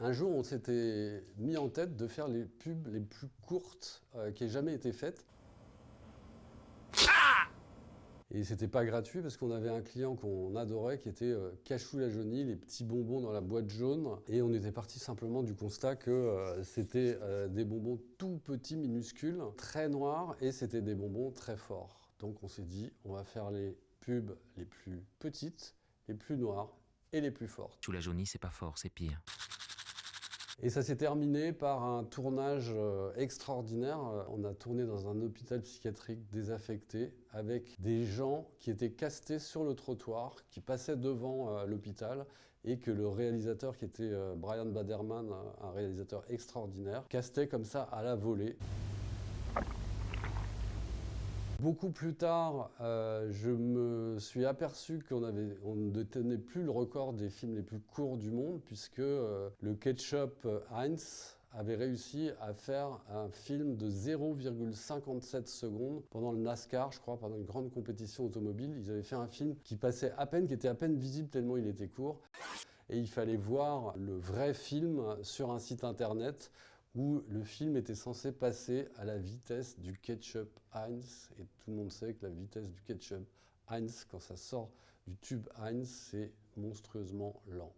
Un jour, on s'était mis en tête de faire les pubs les plus courtes qui aient jamais été faites. Et c'était pas gratuit parce qu'on avait un client qu'on adorait qui était Cachou la Jaunie, les petits bonbons dans la boîte jaune. Et on était parti simplement du constat que c'était des bonbons tout petits, minuscules, très noirs, et c'était des bonbons très forts. Donc on s'est dit, on va faire les pubs les plus petites, les plus noires et les plus fortes. Chou la jaunie, c'est pas fort, c'est pire. Et ça s'est terminé par un tournage extraordinaire. On a tourné dans un hôpital psychiatrique désaffecté avec des gens qui étaient castés sur le trottoir, qui passaient devant l'hôpital et que le réalisateur, qui était Brian Baderman, un réalisateur extraordinaire, castait comme ça à la volée. Beaucoup plus tard, je me suis aperçu qu'on ne détenait plus le record des films les plus courts du monde, puisque le ketchup Heinz avait réussi à faire un film de 0,57 secondes pendant le NASCAR, je crois, pendant une grande compétition automobile. Ils avaient fait un film qui passait à peine, qui était à peine visible tellement il était court. Et il fallait voir le vrai film sur un site internet où le film était censé passer à la vitesse du ketchup Heinz. Et tout le monde sait que la vitesse du ketchup Heinz, quand ça sort du tube Heinz, c'est monstrueusement lent.